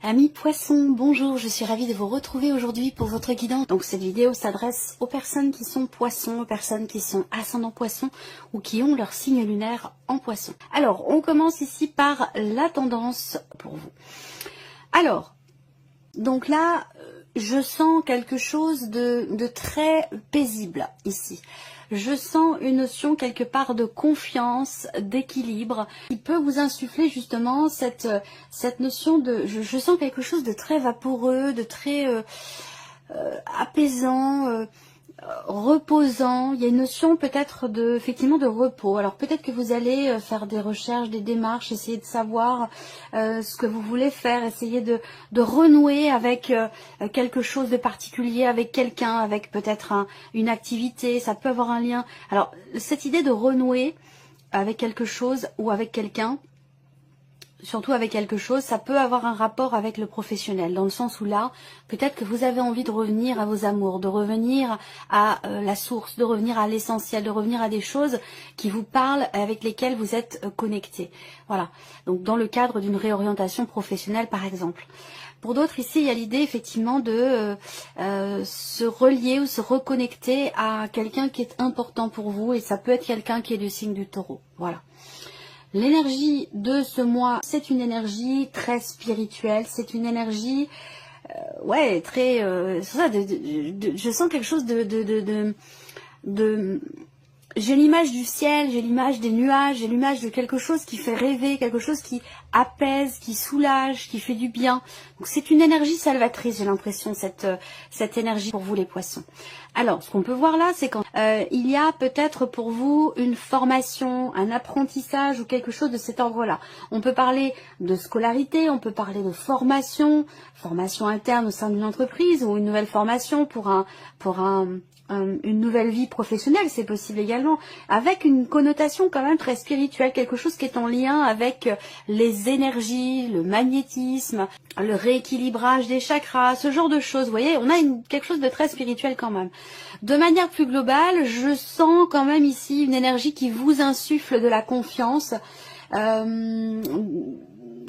Amis poissons, bonjour, je suis ravie de vous retrouver aujourd'hui pour votre guidance. Donc cette vidéo s'adresse aux personnes qui sont poissons, aux personnes qui sont ascendant poissons ou qui ont leur signe lunaire en poisson. Alors, on commence ici par la tendance pour vous. Alors, donc là, je sens quelque chose de très paisible ici. Je sens une notion quelque part de confiance, d'équilibre, qui peut vous insuffler justement cette notion de... Je sens quelque chose de très vaporeux, de très apaisant, reposant. Il y a une notion peut-être effectivement de repos. Alors peut-être que vous allez faire des recherches, des démarches, essayer de savoir ce que vous voulez faire, essayer de renouer avec quelque chose de particulier, avec quelqu'un, avec peut-être une activité, ça peut avoir un lien. Alors cette idée de renouer avec quelque chose ou avec quelqu'un, surtout avec quelque chose, ça peut avoir un rapport avec le professionnel, dans le sens où là, peut-être que vous avez envie de revenir à vos amours, de revenir à la source, de revenir à l'essentiel, de revenir à des choses qui vous parlent, avec lesquelles vous êtes connectés. Voilà, donc dans le cadre d'une réorientation professionnelle par exemple. Pour d'autres ici, il y a l'idée effectivement de se relier ou se reconnecter à quelqu'un qui est important pour vous, et ça peut être quelqu'un qui est du signe du Taureau. Voilà. L'énergie de ce mois, c'est une énergie très spirituelle, c'est une énergie, ouais, très, c'est ça, je sens quelque chose j'ai l'image du ciel, j'ai l'image des nuages, j'ai l'image de quelque chose qui fait rêver, quelque chose qui apaise, qui soulage, qui fait du bien. Donc c'est une énergie salvatrice, j'ai l'impression, cette énergie pour vous les poissons. Alors, ce qu'on peut voir là, c'est quand il y a peut-être pour vous une formation, un apprentissage ou quelque chose de cet ordre-là. On peut parler de scolarité, on peut parler de formation interne au sein d'une entreprise ou une nouvelle formation pour une nouvelle vie professionnelle, c'est possible également, avec une connotation quand même très spirituelle, quelque chose qui est en lien avec les énergies, le magnétisme, le rééquilibrage des chakras, ce genre de choses. Vous voyez, on a quelque chose de très spirituel quand même. De manière plus globale, je sens quand même ici une énergie qui vous insuffle de la confiance.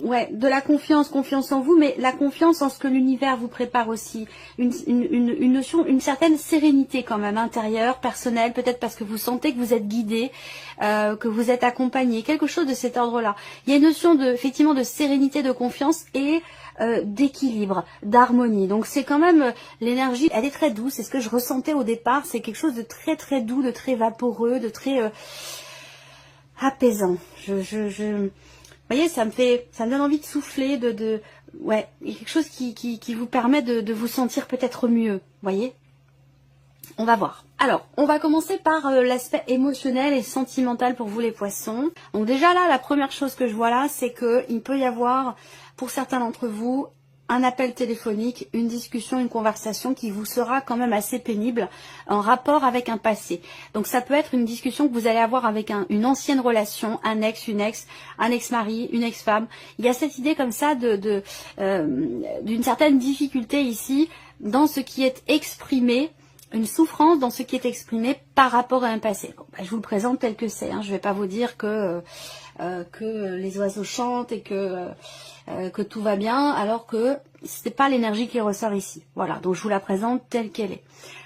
Ouais, de la confiance en vous, mais la confiance en ce que l'univers vous prépare aussi. Une notion, une certaine sérénité quand même, intérieure, personnelle, peut-être parce que vous sentez que vous êtes guidé, que vous êtes accompagné, quelque chose de cet ordre-là. Il y a une notion effectivement de sérénité, de confiance et d'équilibre, d'harmonie. Donc c'est quand même l'énergie, elle est très douce, c'est ce que je ressentais au départ, c'est quelque chose de très très doux, de très vaporeux, de très apaisant. Vous voyez, ça me donne envie de souffler, ouais, il y a quelque chose qui vous permet de vous sentir peut-être mieux, vous voyez. On va voir. Alors, on va commencer par l'aspect émotionnel et sentimental pour vous les poissons. Donc déjà là, la première chose que je vois là, c'est qu'il peut y avoir, pour certains d'entre vous, un appel téléphonique, une discussion, une conversation qui vous sera quand même assez pénible en rapport avec un passé. Donc ça peut être une discussion que vous allez avoir avec une ancienne relation, un ex, une ex, un ex-mari, une ex-femme. Il y a cette idée comme ça d'une certaine difficulté ici dans ce qui est exprimé, une souffrance dans ce qui est exprimé par rapport à un passé. Bon, je vous le présente tel que c'est, hein. Je ne vais pas vous dire que les oiseaux chantent et que tout va bien, alors que ce n'est pas l'énergie qui ressort ici. Voilà, donc je vous la présente telle qu'elle est.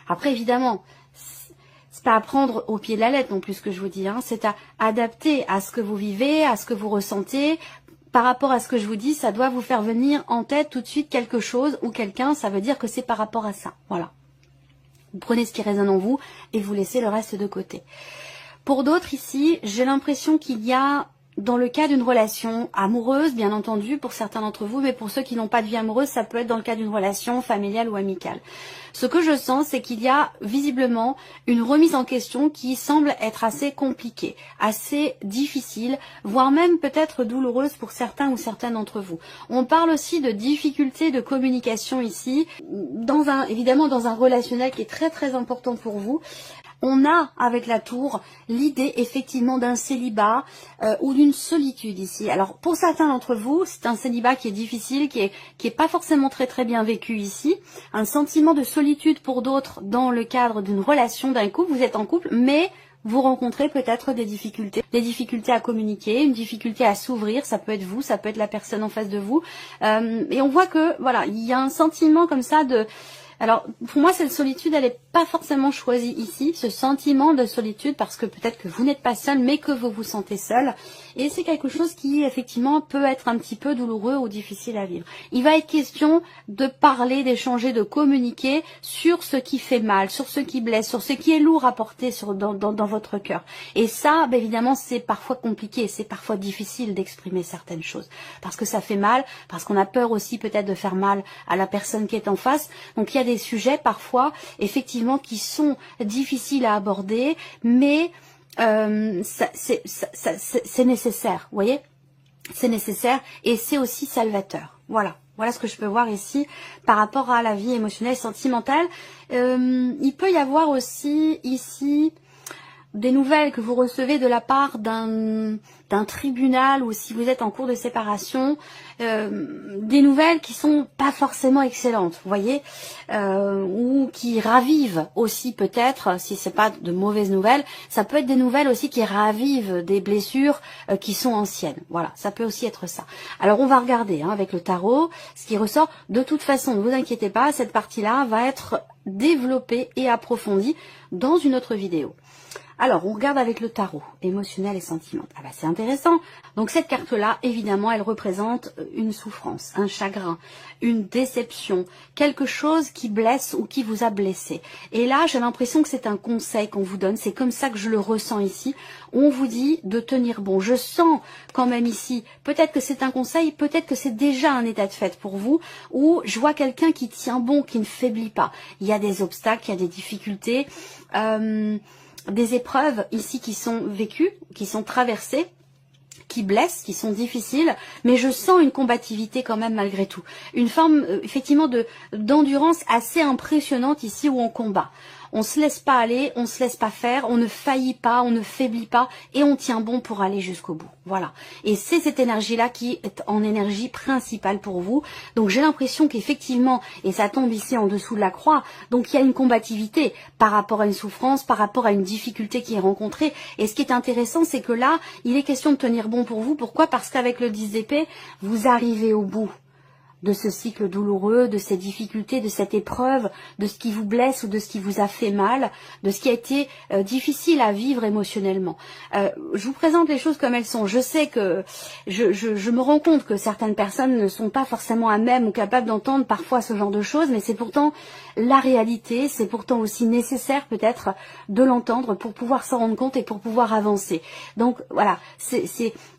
Après, évidemment, c'est pas à prendre au pied de la lettre non plus ce que je vous dis, hein. C'est à adapter à ce que vous vivez, à ce que vous ressentez. Par rapport à ce que je vous dis, ça doit vous faire venir en tête tout de suite quelque chose ou quelqu'un, ça veut dire que c'est par rapport à ça. Voilà. Vous prenez ce qui résonne en vous et vous laissez le reste de côté. Pour d'autres ici, j'ai l'impression qu'il y a, dans le cas d'une relation amoureuse, bien entendu, pour certains d'entre vous, mais pour ceux qui n'ont pas de vie amoureuse, ça peut être dans le cas d'une relation familiale ou amicale. Ce que je sens, c'est qu'il y a visiblement une remise en question qui semble être assez compliquée, assez difficile, voire même peut-être douloureuse pour certains ou certaines d'entre vous. On parle aussi de difficultés de communication ici, évidemment dans un relationnel qui est très très important pour vous. On a, avec la tour, l'idée effectivement d'un célibat ou d'une solitude ici. Alors, pour certains d'entre vous, c'est un célibat qui est difficile, qui est pas forcément très très bien vécu ici. Un sentiment de solitude pour d'autres dans le cadre d'une relation, d'un couple. Vous êtes en couple, mais vous rencontrez peut-être des difficultés à communiquer, une difficulté à s'ouvrir, ça peut être vous, ça peut être la personne en face de vous, et on voit que, voilà, il y a un sentiment comme ça de... Alors, pour moi, cette solitude, elle n'est pas forcément choisie ici, ce sentiment de solitude, parce que peut-être que vous n'êtes pas seul, mais que vous vous sentez seul. Et c'est quelque chose qui, effectivement, peut être un petit peu douloureux ou difficile à vivre. Il va être question de parler, d'échanger, de communiquer sur ce qui fait mal, sur ce qui blesse, sur ce qui est lourd à porter dans votre cœur. Et ça, ben, évidemment, c'est parfois compliqué, c'est parfois difficile d'exprimer certaines choses. Parce que ça fait mal, parce qu'on a peur aussi peut-être de faire mal à la personne qui est en face. Donc, il y a des sujets parfois effectivement qui sont difficiles à aborder, mais c'est nécessaire, vous voyez, c'est nécessaire et c'est aussi salvateur. Voilà ce que je peux voir ici par rapport à la vie émotionnelle, sentimentale. Il peut y avoir aussi ici des nouvelles que vous recevez de la part d'un tribunal, ou si vous êtes en cours de séparation, des nouvelles qui sont pas forcément excellentes, vous voyez, ou qui ravivent aussi peut-être, si c'est pas de mauvaises nouvelles, ça peut être des nouvelles aussi qui ravivent des blessures qui sont anciennes. Voilà, ça peut aussi être ça. Alors on va regarder avec le tarot ce qui ressort. De toute façon, ne vous inquiétez pas, cette partie-là va être développée et approfondie dans une autre vidéo. Alors, on regarde avec le tarot, émotionnel et sentimental. Ah bah, c'est intéressant. Donc, cette carte-là, évidemment, elle représente une souffrance, un chagrin, une déception, quelque chose qui blesse ou qui vous a blessé. Et là, j'ai l'impression que c'est un conseil qu'on vous donne. C'est comme ça que je le ressens ici. On vous dit de tenir bon. Je sens quand même ici, peut-être que c'est un conseil, peut-être que c'est déjà un état de fait pour vous, où je vois quelqu'un qui tient bon, qui ne faiblit pas. Il y a des obstacles, il y a des difficultés, des épreuves ici qui sont vécues, qui sont traversées, qui blessent, qui sont difficiles, mais je sens une combativité quand même malgré tout. Une forme effectivement d'endurance assez impressionnante ici où on combat. On se laisse pas aller, on se laisse pas faire, on ne faillit pas, on ne faiblit pas et on tient bon pour aller jusqu'au bout. Voilà. Et c'est cette énergie-là qui est en énergie principale pour vous. Donc j'ai l'impression qu'effectivement, et ça tombe ici en dessous de la croix, donc il y a une combativité par rapport à une souffrance, par rapport à une difficulté qui est rencontrée. Et ce qui est intéressant, c'est que là, il est question de tenir bon pour vous. Pourquoi? Parce qu'avec le 10 d'épée, vous arrivez au bout de ce cycle douloureux, de ces difficultés, de cette épreuve, de ce qui vous blesse ou de ce qui vous a fait mal, de ce qui a été difficile à vivre émotionnellement. Je vous présente les choses comme elles sont. Je sais que je me rends compte que certaines personnes ne sont pas forcément à même ou capables d'entendre parfois ce genre de choses, mais c'est pourtant la réalité, c'est pourtant aussi nécessaire peut-être de l'entendre pour pouvoir s'en rendre compte et pour pouvoir avancer. Donc voilà,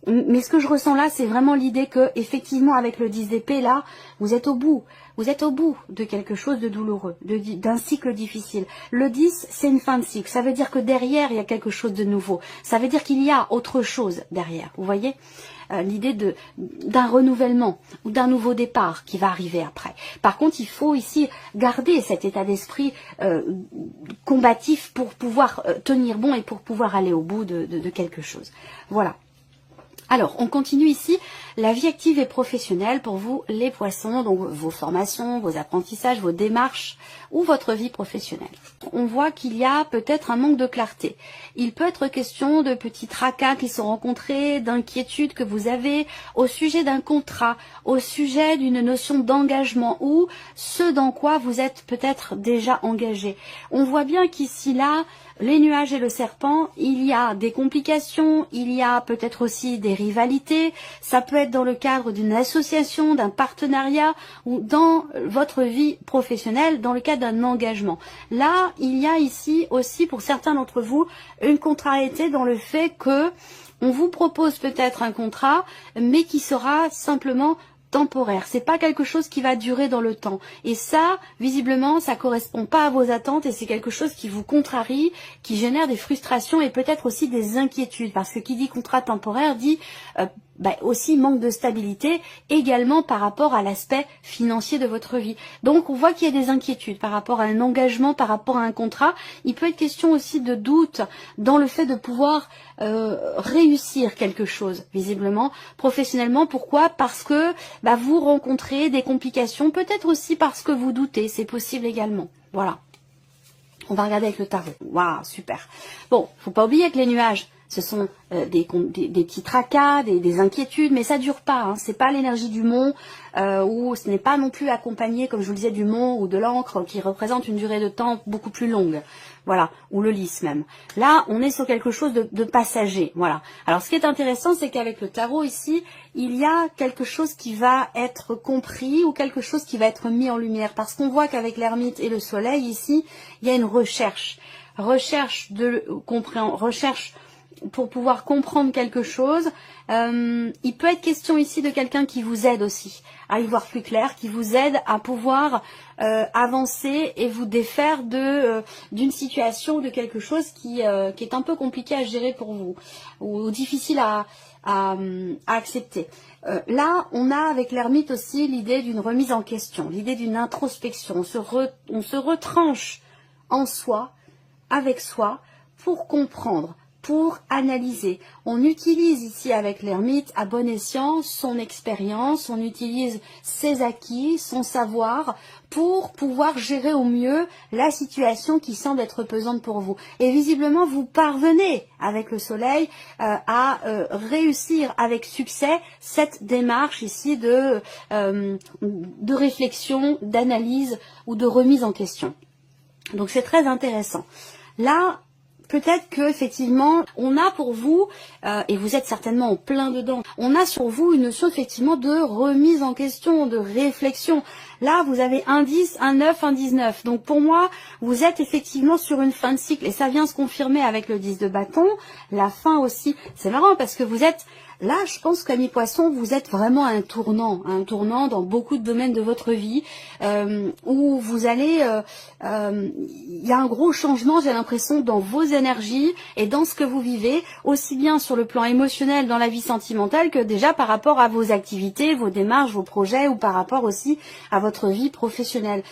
mais ce que je ressens là, c'est vraiment l'idée que effectivement avec le 10 d'épée là, vous êtes au bout de quelque chose de douloureux, d'un cycle difficile. Le 10, c'est une fin de cycle, ça veut dire que derrière, il y a quelque chose de nouveau. Ça veut dire qu'il y a autre chose derrière, vous voyez, l'idée d'un renouvellement ou d'un nouveau départ qui va arriver après. Par contre, il faut ici garder cet état d'esprit combatif pour pouvoir tenir bon et pour pouvoir aller au bout de quelque chose. Voilà. Alors, on continue ici, la vie active et professionnelle pour vous, les poissons, donc vos formations, vos apprentissages, vos démarches ou votre vie professionnelle. On voit qu'il y a peut-être un manque de clarté. Il peut être question de petits tracas qui sont rencontrés, d'inquiétudes que vous avez au sujet d'un contrat, au sujet d'une notion d'engagement ou ce dans quoi vous êtes peut-être déjà engagé. On voit bien qu'ici, là, les nuages et le serpent, il y a des complications, il y a peut-être aussi des rivalités, ça peut être dans le cadre d'une association, d'un partenariat ou dans votre vie professionnelle, dans le cadre d'un engagement. Là, il y a ici aussi pour certains d'entre vous une contrariété dans le fait que on vous propose peut-être un contrat, mais qui sera simplement temporaire. C'est pas quelque chose qui va durer dans le temps. Et ça, visiblement, ça correspond pas à vos attentes et c'est quelque chose qui vous contrarie, qui génère des frustrations et peut-être aussi des inquiétudes. Parce que qui dit contrat temporaire dit aussi manque de stabilité également par rapport à l'aspect financier de votre vie. Donc on voit qu'il y a des inquiétudes par rapport à un engagement, par rapport à un contrat. Il peut être question aussi de doute dans le fait de pouvoir réussir quelque chose, visiblement, professionnellement. Pourquoi? Parce que vous rencontrez des complications, peut-être aussi parce que vous doutez, c'est possible également. Voilà. On va regarder avec le tarot. Waouh, super. Bon, faut pas oublier que les nuages, ce sont des petits tracas, des inquiétudes, mais ça dure pas. Hein. C'est pas l'énergie du mont, ou ce n'est pas non plus accompagné, comme je vous le disais, du mont ou de l'encre, qui représente une durée de temps beaucoup plus longue. Voilà, ou le lys même. Là, on est sur quelque chose de passager. Voilà. Alors, ce qui est intéressant, c'est qu'avec le tarot ici, il y a quelque chose qui va être compris ou quelque chose qui va être mis en lumière. Parce qu'on voit qu'avec l'ermite et le soleil ici, il y a une recherche. Recherche pour pouvoir comprendre quelque chose. Il peut être question ici de quelqu'un qui vous aide aussi à y voir plus clair, qui vous aide à pouvoir avancer et vous défaire d'une situation ou de quelque chose qui est un peu compliqué à gérer pour vous ou difficile à accepter. Là, on a avec l'ermite aussi l'idée d'une remise en question, l'idée d'une introspection. On se retranche en soi, avec soi, pour comprendre, pour analyser. On utilise ici avec l'ermite à bon escient son expérience, on utilise ses acquis, son savoir pour pouvoir gérer au mieux la situation qui semble être pesante pour vous. Et visiblement, vous parvenez avec le soleil à réussir avec succès cette démarche ici de réflexion, d'analyse ou de remise en question. Donc c'est très intéressant. Là, peut-être que effectivement, on a pour vous, et vous êtes certainement en plein dedans, on a sur vous une notion effectivement de remise en question, de réflexion. Là, vous avez un 10, un 9, un 19. Donc pour moi, vous êtes effectivement sur une fin de cycle. Et ça vient se confirmer avec le 10 de bâton, la fin aussi. C'est marrant parce que vous êtes... Là, je pense qu'à mi-poisson, vous êtes vraiment à un tournant dans beaucoup de domaines de votre vie, où vous allez, il y a un gros changement, j'ai l'impression, dans vos énergies et dans ce que vous vivez, aussi bien sur le plan émotionnel, dans la vie sentimentale, que déjà par rapport à vos activités, vos démarches, vos projets, ou par rapport aussi à votre vie professionnelle.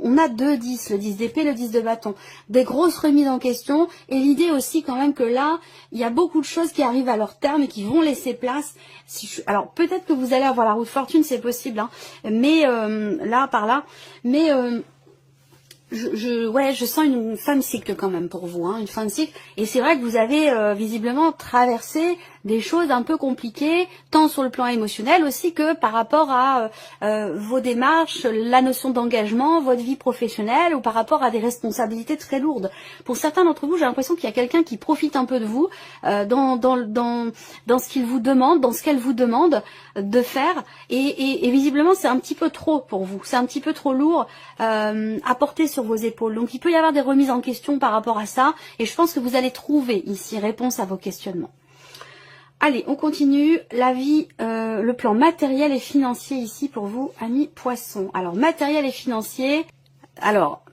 On a deux 10, le 10 d'épée, le 10 de bâton, des grosses remises en question, et l'idée aussi quand même que là, il y a beaucoup de choses qui arrivent à leur terme et qui vont laisser place. Alors peut-être que vous allez avoir la roue de fortune, c'est possible, hein, mais là par là, mais je sens une fin de cycle quand même pour vous, hein, une fin de cycle. Et c'est vrai que vous avez visiblement traversé des choses un peu compliquées, tant sur le plan émotionnel aussi que par rapport à vos démarches, la notion d'engagement, votre vie professionnelle, ou par rapport à des responsabilités très lourdes. Pour certains d'entre vous, j'ai l'impression qu'il y a quelqu'un qui profite un peu de vous dans ce qu'il vous demande, dans ce qu'elle vous demande de faire, et visiblement c'est un petit peu trop pour vous, c'est un petit peu trop lourd à porter sur vos épaules. Donc il peut y avoir des remises en question par rapport à ça, et je pense que vous allez trouver ici réponse à vos questionnements. Allez, on continue. La vie, le plan matériel et financier ici pour vous, amis poissons. Alors, matériel et financier. Alors,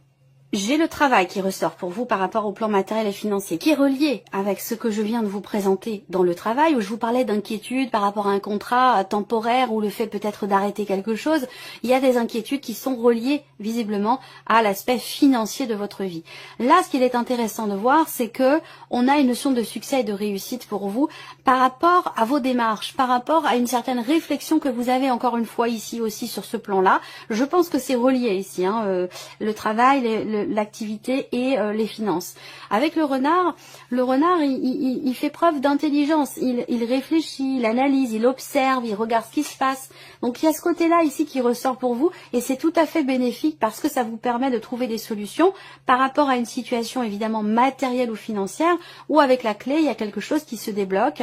j'ai le travail qui ressort pour vous par rapport au plan matériel et financier, qui est relié avec ce que je viens de vous présenter dans le travail, où je vous parlais d'inquiétudes par rapport à un contrat temporaire ou le fait peut-être d'arrêter quelque chose. Il y a des inquiétudes qui sont reliées visiblement à l'aspect financier de votre vie. Là, ce qu'il est intéressant de voir, c'est que on a une notion de succès et de réussite pour vous par rapport à vos démarches, par rapport à une certaine réflexion que vous avez encore une fois ici aussi sur ce plan-là. Je pense que c'est relié ici, hein, le travail, l'activité et les finances. Avec le renard, il fait preuve d'intelligence, il réfléchit, il analyse, il observe, il regarde ce qui se passe. Donc il y a ce côté-là ici qui ressort pour vous, et c'est tout à fait bénéfique parce que ça vous permet de trouver des solutions par rapport à une situation évidemment matérielle ou financière, où avec la clé, il y a quelque chose qui se débloque,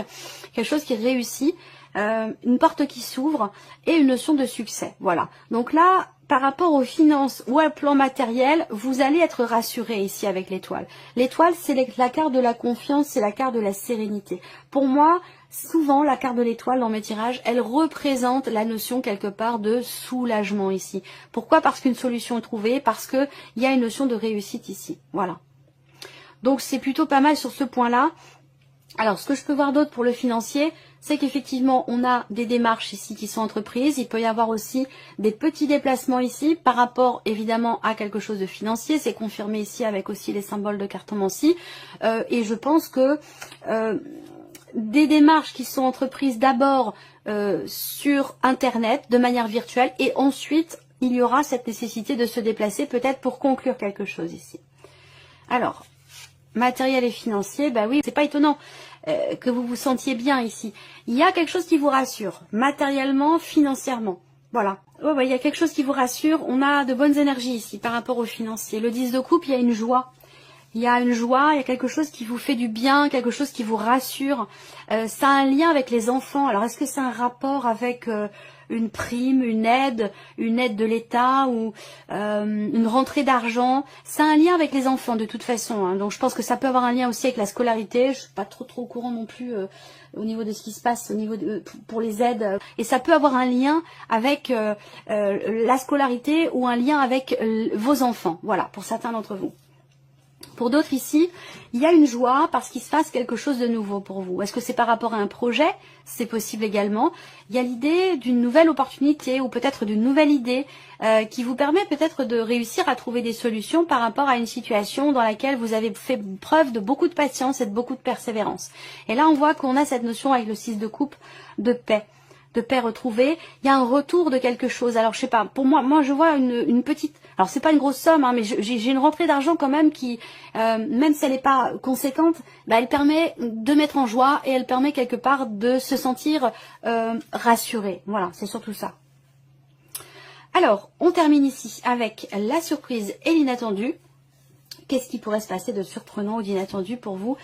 quelque chose qui réussit, une porte qui s'ouvre et une notion de succès. Voilà. Donc là, par rapport aux finances ou au plan matériel, vous allez être rassuré ici avec l'étoile. L'étoile, c'est la carte de la confiance, c'est la carte de la sérénité. Pour moi, souvent, la carte de l'étoile dans mes tirages, elle représente la notion quelque part de soulagement ici. Pourquoi? Parce qu'une solution est trouvée, parce qu'il y a une notion de réussite ici. Voilà. Donc c'est plutôt pas mal sur ce point-là. Alors, ce que je peux voir d'autre pour le financier, c'est qu'effectivement, on a des démarches ici qui sont entreprises. Il peut y avoir aussi des petits déplacements ici par rapport, évidemment, à quelque chose de financier. C'est confirmé ici avec aussi les symboles de cartomancie. Et je pense que des démarches qui sont entreprises d'abord sur Internet, de manière virtuelle, et ensuite, il y aura cette nécessité de se déplacer peut-être pour conclure quelque chose ici. Alors, matériel et financier, bah oui, c'est pas étonnant que vous vous sentiez bien ici. Il y a quelque chose qui vous rassure, matériellement, financièrement. Voilà. Ouais, il y a quelque chose qui vous rassure. On a de bonnes énergies ici par rapport au financier. Le 10 de coupe, il y a une joie. Il y a une joie, il y a quelque chose qui vous fait du bien, quelque chose qui vous rassure. Ça a un lien avec les enfants. Alors, est-ce que c'est un rapport avec une prime, une aide de l'État ou une rentrée d'argent? C'est un lien avec les enfants de toute façon. Hein. Donc, je pense que ça peut avoir un lien aussi avec la scolarité. Je suis pas trop au courant non plus au niveau de ce qui se passe au niveau pour les aides. Et ça peut avoir un lien avec la scolarité ou un lien avec vos enfants. Voilà, pour certains d'entre vous. Pour d'autres ici, il y a une joie parce qu'il se passe quelque chose de nouveau pour vous. Est-ce que c'est par rapport à un projet? C'est possible également. Il y a l'idée d'une nouvelle opportunité ou peut-être d'une nouvelle idée qui vous permet peut-être de réussir à trouver des solutions par rapport à une situation dans laquelle vous avez fait preuve de beaucoup de patience et de beaucoup de persévérance. Et là, on voit qu'on a cette notion avec le 6 de coupe de paix. De paix retrouvée, il y a un retour de quelque chose. Alors je sais pas, pour moi je vois une petite, alors c'est pas une grosse somme, hein, mais j'ai une rentrée d'argent quand même qui, même si elle n'est pas conséquente, bah, elle permet de mettre en joie et elle permet quelque part de se sentir rassuré. Voilà, c'est surtout ça. Alors, on termine ici avec la surprise et l'inattendu. Qu'est-ce qui pourrait se passer de surprenant ou d'inattendu pour vous,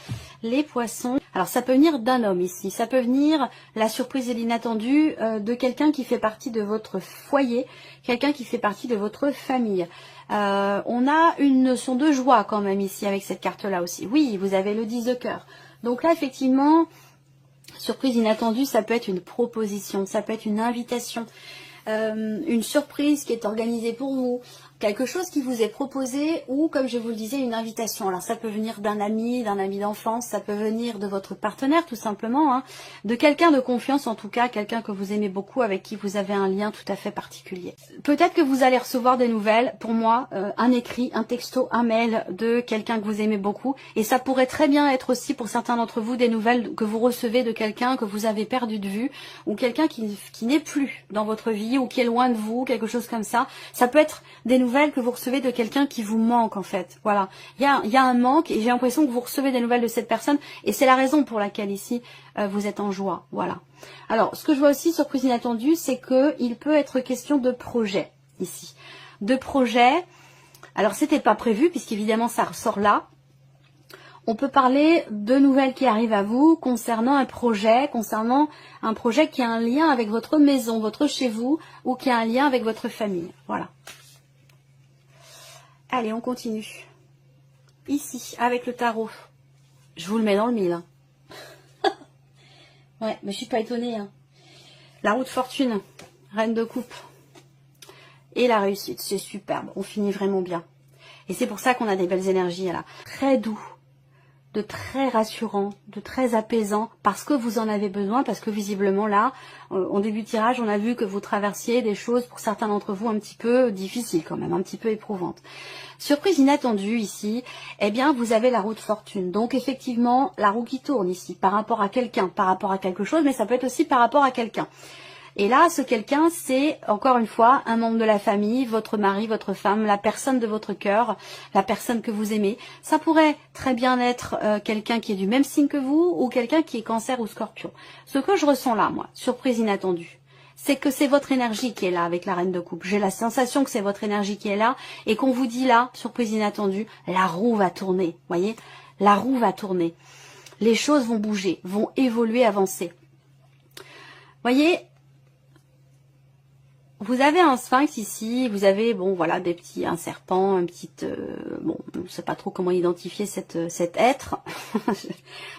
les poissons? Alors, ça peut venir d'un homme ici. Ça peut venir, la surprise et l'inattendu, de quelqu'un qui fait partie de votre foyer, quelqu'un qui fait partie de votre famille. On a une notion de joie quand même ici avec cette carte-là aussi. Oui, vous avez le 10 de cœur. Donc là, effectivement, surprise inattendue, ça peut être une proposition, ça peut être une invitation. Une surprise qui est organisée pour vous, quelque chose qui vous est proposé ou, comme je vous le disais, une invitation. Alors ça peut venir d'un ami d'enfance, ça peut venir de votre partenaire tout simplement, hein, de quelqu'un de confiance en tout cas, quelqu'un que vous aimez beaucoup, avec qui vous avez un lien tout à fait particulier. Peut-être que vous allez recevoir des nouvelles, pour moi, un écrit, un texto, un mail de quelqu'un que vous aimez beaucoup, et ça pourrait très bien être aussi pour certains d'entre vous des nouvelles que vous recevez de quelqu'un que vous avez perdu de vue, ou quelqu'un qui n'est plus dans votre vie, ou qui est loin de vous, quelque chose comme ça. Ça peut être des nouvelles que vous recevez de quelqu'un qui vous manque en fait. Voilà, il y a un manque et j'ai l'impression que vous recevez des nouvelles de cette personne et c'est la raison pour laquelle ici vous êtes en joie. Voilà. Alors, ce que je vois aussi, surprise inattendue, c'est que il peut être question de projet ici. De projet. Alors, c'était pas prévu puisqu'évidemment ça ressort là. On peut parler de nouvelles qui arrivent à vous concernant un projet qui a un lien avec votre maison, votre chez vous, ou qui a un lien avec votre famille. Voilà. Allez, on continue. Ici, avec le tarot. Je vous le mets dans le mille. Hein. Ouais, mais je suis pas étonnée. Hein. La roue de fortune, reine de coupe. Et la réussite, c'est superbe. On finit vraiment bien. Et c'est pour ça qu'on a des belles énergies là. Très doux, de très rassurant, de très apaisant, parce que vous en avez besoin, parce que visiblement là, en début de tirage, on a vu que vous traversiez des choses, pour certains d'entre vous, un petit peu difficiles quand même, un petit peu éprouvantes. Surprise inattendue ici, eh bien vous avez la roue de fortune. Donc effectivement, la roue qui tourne ici, par rapport à quelqu'un, par rapport à quelque chose, mais ça peut être aussi par rapport à quelqu'un. Et là, ce quelqu'un, c'est, encore une fois, un membre de la famille, votre mari, votre femme, la personne de votre cœur, la personne que vous aimez. Ça pourrait très bien être quelqu'un qui est du même signe que vous ou quelqu'un qui est Cancer ou Scorpion. Ce que je ressens là, moi, surprise inattendue, c'est que c'est votre énergie qui est là avec la reine de coupe. J'ai la sensation que c'est votre énergie qui est là et qu'on vous dit là, surprise inattendue, la roue va tourner. Voyez, la roue va tourner. Les choses vont bouger, vont évoluer, avancer. Voyez, vous avez un sphinx ici, vous avez, bon, voilà, un serpent, un petit, bon, je ne sais pas trop comment identifier cet être.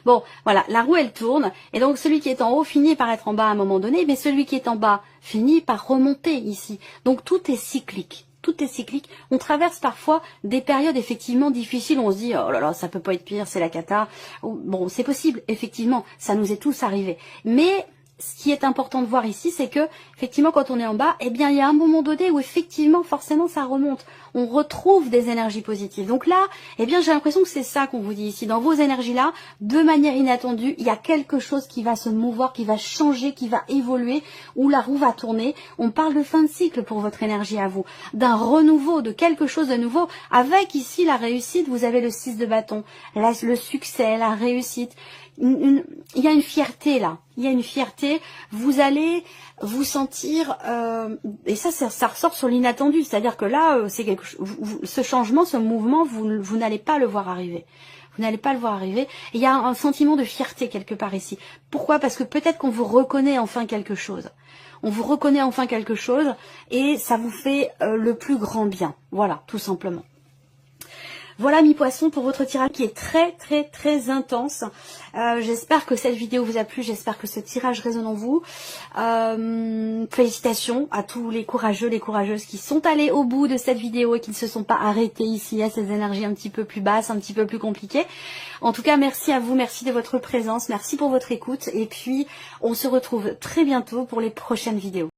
Bon, voilà, la roue, elle tourne, et donc celui qui est en haut finit par être en bas à un moment donné, mais celui qui est en bas finit par remonter ici. Donc tout est cyclique. Tout est cyclique. On traverse parfois des périodes effectivement difficiles. On se dit, oh là là, ça peut pas être pire, c'est la cata. Bon, c'est possible, effectivement, ça nous est tous arrivé. Mais ce qui est important de voir ici, c'est que effectivement quand on est en bas, eh bien il y a un moment donné où effectivement forcément ça remonte. On retrouve des énergies positives. Donc là, eh bien j'ai l'impression que c'est ça qu'on vous dit ici. Dans vos énergies-là, de manière inattendue, il y a quelque chose qui va se mouvoir, qui va changer, qui va évoluer, où la roue va tourner. On parle de fin de cycle pour votre énergie à vous, d'un renouveau, de quelque chose de nouveau. Avec ici la réussite, vous avez le 6 de bâton, le succès, la réussite. Il y a une fierté là, il y a une fierté, vous allez vous sentir, et ça ressort sur l'inattendu, c'est-à-dire que là, c'est quelque chose, ce changement, ce mouvement, vous n'allez pas le voir arriver. Vous n'allez pas le voir arriver. Et il y a un sentiment de fierté quelque part ici. Pourquoi? Parce que peut-être qu'on vous reconnaît enfin quelque chose. On vous reconnaît enfin quelque chose et ça vous fait le plus grand bien. Voilà, tout simplement. Voilà mes poissons pour votre tirage qui est très intense. J'espère que cette vidéo vous a plu, j'espère que ce tirage résonne en vous. Félicitations à tous les courageux, les courageuses qui sont allés au bout de cette vidéo et qui ne se sont pas arrêtés ici à ces énergies un petit peu plus basses, un petit peu plus compliquées. En tout cas, merci à vous, merci de votre présence, merci pour votre écoute et puis on se retrouve très bientôt pour les prochaines vidéos.